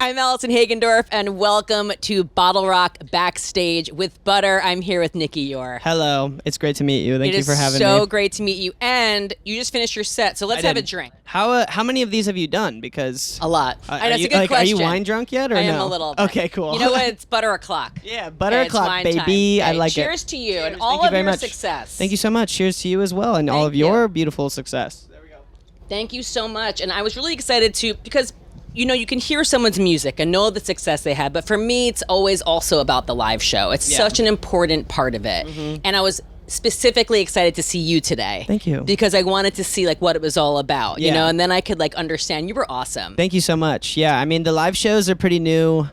I'm Allison Hagendorf, and welcome to BottleRock Backstage with Butter. I'm here with Nicky Youre. Hello. It's great to meet you. Thank you for having me. It is so great to meet you, and you just finished your set, so let's have a drink. How many of these have you done? Because a lot. That's a good question. Are you wine drunk yet, or no? I am a little bit. Okay, cool. You know what? It's Butter O'Clock. Yeah, Butter O'Clock, baby. Okay, I like cheers it. to you and Cheers. all Thank you of very your much. success. Thank you so much. Cheers to you as well, and all of your beautiful success. There we go. Thank you so much. And I was really excited because you know, you can hear someone's music and know the success they had, but for me, it's always also about the live show. It's such an important part of it. Mm-hmm. And I was specifically excited to see you today. Thank you. Because I wanted to see like what it was all about, you know, and then I could like understand. You were awesome. Thank you so much. Yeah, I mean, the live shows are pretty new.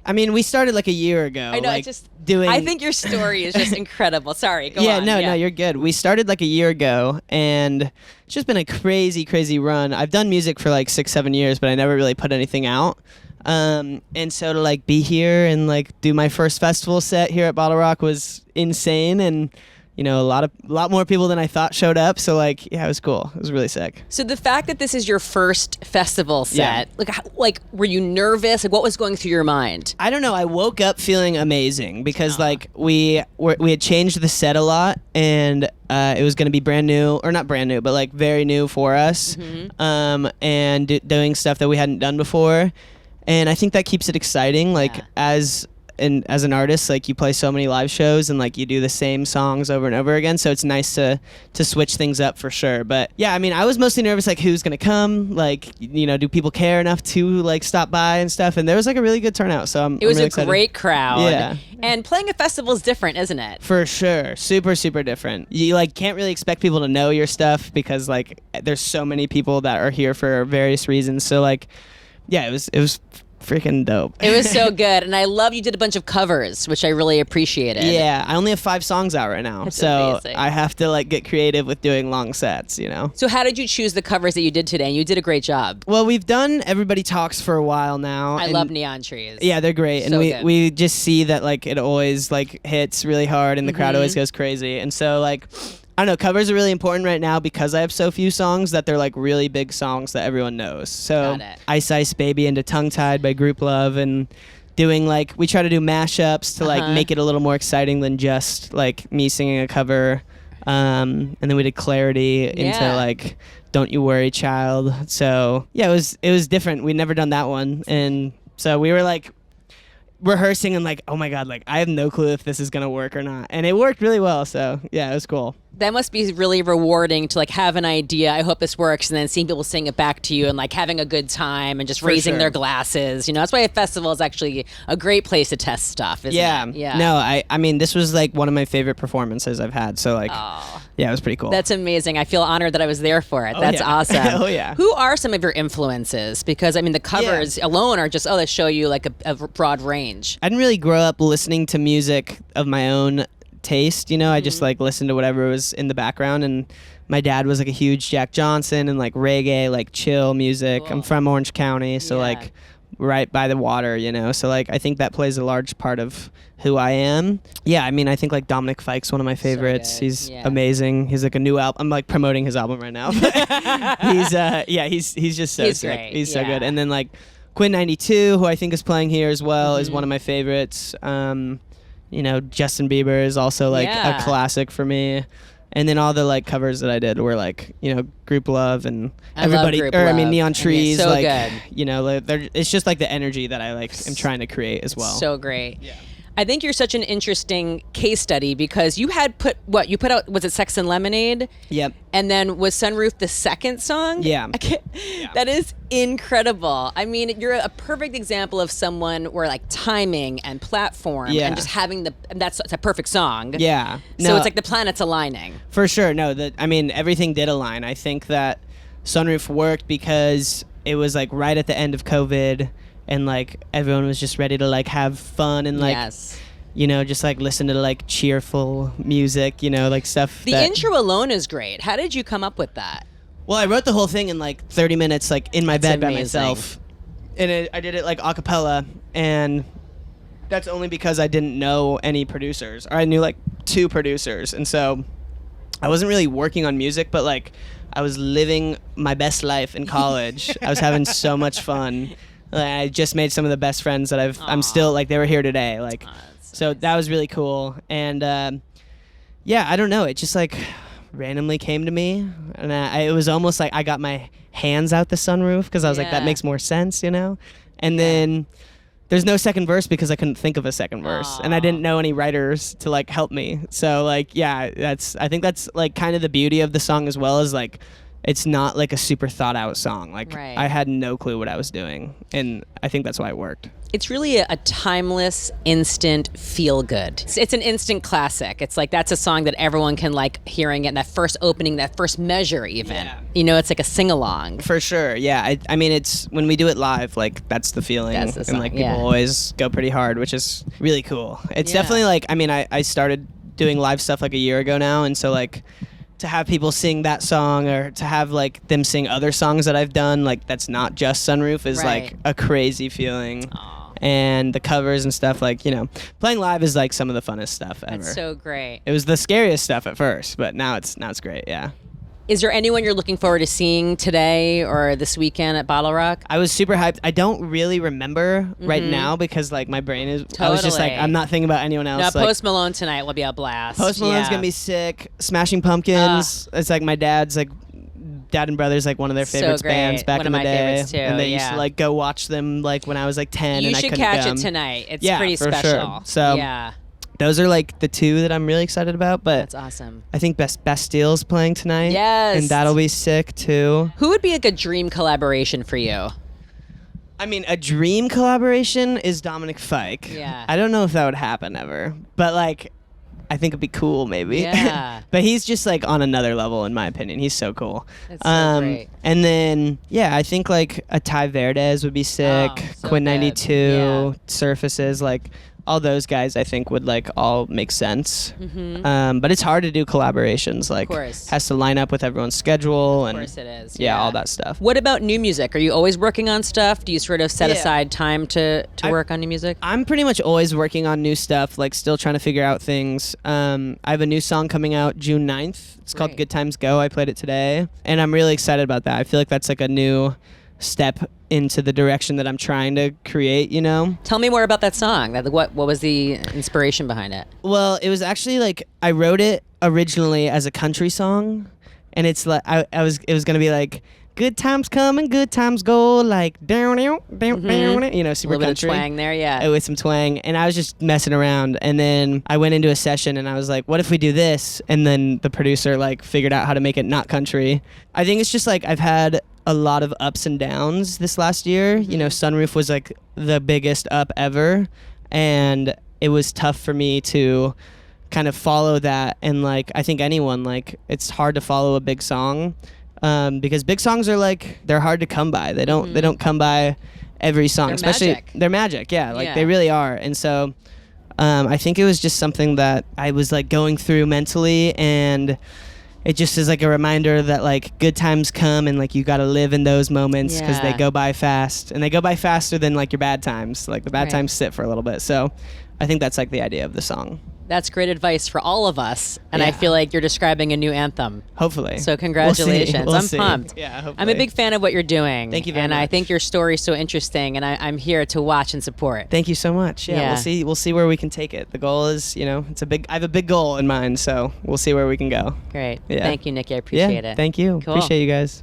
I mean, we started like a year ago. I know, I think your story is just incredible. Sorry, go on. No, you're good. We started like a year ago, and it's just been a crazy, crazy run. I've done music for like 6-7 years, but I never really put anything out. And so to like be here and like do my first festival set here at BottleRock was insane, and you know, a lot more people than I thought showed up. So like, yeah, it was cool. It was really sick. So the fact that this is your first festival set, like, were you nervous? Like, what was going through your mind? I don't know. I woke up feeling amazing because like we had changed the set a lot, and it was going to be brand new, or not brand new, but like very new for us, and doing stuff that we hadn't done before. And I think that keeps it exciting. Like as an artist, like you play so many live shows and like you do the same songs over and over again, so it's nice to switch things up for sure. But yeah, I mean, I was mostly nervous, like who's gonna come, like, you know, do people care enough to like stop by and stuff, and there was like a really good turnout, so I'm really excited. Great crowd. Yeah. And playing a festival is different, isn't it? For sure. Super, super different. You like can't really expect people to know your stuff because like there's so many people that are here for various reasons, so like yeah, it was freaking dope. It was so good, and I love you did a bunch of covers, which I really appreciated. Yeah, I only have 5 songs out right now, so amazing. I have to like get creative with doing long sets, you know. So how did you choose the covers that you did today? And you did a great job. Well, we've done Everybody Talks for a while now. I love Neon Trees. Yeah, they're great, so and we just see that like it always like hits really hard, and the crowd always goes crazy, and so like, I don't know, covers are really important right now because I have so few songs that they're like really big songs that everyone knows. So Ice Ice Baby into Tongue Tied by Group Love, and doing like, we try to do mashups to like make it a little more exciting than just like me singing a cover. And then we did Clarity into like Don't You Worry Child. So yeah, it was different. We'd never done that one. And so we were like rehearsing and like, oh my God, like I have no clue if this is gonna work or not, and it worked really well, so yeah, it was cool. That must be really rewarding to like have an idea, I hope this works, and then seeing people sing it back to you and like having a good time and just raising their glasses. You know, that's why a festival is actually a great place to test stuff, isn't it? Yeah. No, I mean, this was like one of my favorite performances I've had, so like yeah, it was pretty cool. That's amazing. I feel honored that I was there for it. That's awesome. Oh yeah. Who are some of your influences? Because I mean, the covers alone are just they show you like a broad range. I didn't really grow up listening to music of my own taste, you know. I just like listened to whatever was in the background, and my dad was like a huge Jack Johnson and like reggae, like chill music. Cool. I'm from Orange County, so like right by the water, you know, so like I think that plays a large part of who I am. Yeah, I mean, I think like Dominic Fike's one of my favorites. So he's amazing. He's like a new album. I'm like promoting his album right now. he's just so sick. Great. He's so good. And then like Quinn 92, who I think is playing here as well, is one of my favorites. You know, Justin Bieber is also like a classic for me. And then all the like covers that I did were like, you know, Group Love and everybody, I mean, Neon Trees, so like, good. You know, it's just like the energy that I like am trying to create as well. So great. Yeah. I think you're such an interesting case study because you had you put out, was it Sex and Lemonade? Yep. And then was Sunroof the second song? Yeah. That is incredible. I mean, you're a perfect example of someone where like timing and platform and just having it's a perfect song. Yeah. So it's like the planets aligning. For sure. No, I mean, everything did align. I think that Sunroof worked because it was like right at the end of COVID, and like everyone was just ready to like have fun and like you know, just like listen to like cheerful music, you know, like stuff. The intro alone is great. How did you come up with that? Well, I wrote the whole thing in like 30 minutes, like in my bed by myself, and I did it like a cappella, and that's only because I didn't know any producers, or I knew like 2 producers, and so I wasn't really working on music, but like I was living my best life in college. I was having so much fun. Like, I just made some of the best friends that I'm still like, they were here today. Like, so nice. that was really cool. And yeah, I don't know. It just like randomly came to me, and it was almost like I got my hands out the sunroof because I was like, that makes more sense, you know? And then there's no second verse because I couldn't think of a second verse, and I didn't know any writers to like help me. So like, yeah, I think that's like kind of the beauty of the song as well, as like, it's not like a super thought out song. Like I had no clue what I was doing, and I think that's why it worked. It's really a timeless, instant feel good. It's an instant classic. It's like that's a song that everyone can like hearing it in that first opening, that first measure even. Yeah. You know, it's like a sing-along. For sure, yeah. I mean, it's when we do it live, like that's the feeling. That's the song, and like people always go pretty hard, which is really cool. It's definitely like, I mean, I started doing live stuff like a year ago now, and so like to have people sing that song or to have like them sing other songs that I've done, like that's not just Sunroof, is like a crazy feeling. And the covers and stuff, like, you know, playing live is like some of the funnest stuff ever. That's so great. It was the scariest stuff at first, but now it's great. Yeah. Is there anyone you're looking forward to seeing today or this weekend at BottleRock? I was super hyped. I don't really remember right now because like my brain is. I was just like, I'm not thinking about anyone else. No, like, Post Malone tonight will be a blast. Post Malone's gonna be sick. Smashing Pumpkins. It's like my dad's like. Dad and Brothers, like one of their favorites bands back in the day, too, and they used to like go watch them like when I was like 10, you and I couldn't should catch come. it tonight. It's for pretty special. Sure. So those are like the two that I'm really excited about. But that's awesome. I think Bastile's playing tonight. Yes, and that'll be sick too. Who would be like a dream collaboration for you? I mean, a dream collaboration is Dominic Fike. Yeah, I don't know if that would happen ever, but like, I think it'd be cool, maybe. Yeah. But he's just like on another level, in my opinion. He's so cool. That's so great. And then, yeah, I think like a Ty Verdes would be sick. So Quinn good. 92, Surfaces, like all those guys, I think would like all make sense. But it's hard to do collaborations. Like, of course. Has to line up with everyone's schedule. Of course it is. Yeah, all that stuff. What about new music? Are you always working on stuff? Do you sort of set aside time to work on new music? I'm pretty much always working on new stuff, like still trying to figure out things. I have a new song coming out June 9th. It's called Good Times Go. I played it today, and I'm really excited about that. I feel like that's like a new step into the direction that I'm trying to create, you know? Tell me more about that song. What was the inspiration behind it? Well, it was actually like I wrote it originally as a country song, and it's like it was gonna be like good times come and good times go, like down, you know, super a little bit of country. twang there, yeah. With some twang, and I was just messing around, and then I went into a session, and I was like, what if we do this? And then the producer like figured out how to make it not country. I think it's just like I've had a lot of ups and downs this last year. You know, Sunroof was like the biggest up ever, and it was tough for me to kind of follow that. And like, I think anyone, like, it's hard to follow a big song because big songs are like, they're hard to come by. They don't come by every song. They're especially magic. They're magic. Yeah, like they really are. And so I think it was just something that I was like going through mentally, and it just is like a reminder that like good times come, and like you got to live in those moments because they go by fast, and they go by faster than like your bad times. Like the bad times sit for a little bit. So I think that's like the idea of the song. That's great advice for all of us, and I feel like you're describing a new anthem. Hopefully. So congratulations. We'll I'm see. pumped. Yeah, hopefully. I'm a big fan of what you're doing. Thank you very much. And I think your story's so interesting, and I'm here to watch and support. Thank you so much. Yeah, we'll see where we can take it. The goal is, you know, I have a big goal in mind, so we'll see where we can go. Great. Yeah. Thank you, Nicky. I appreciate it. Thank you. Cool. Appreciate you guys.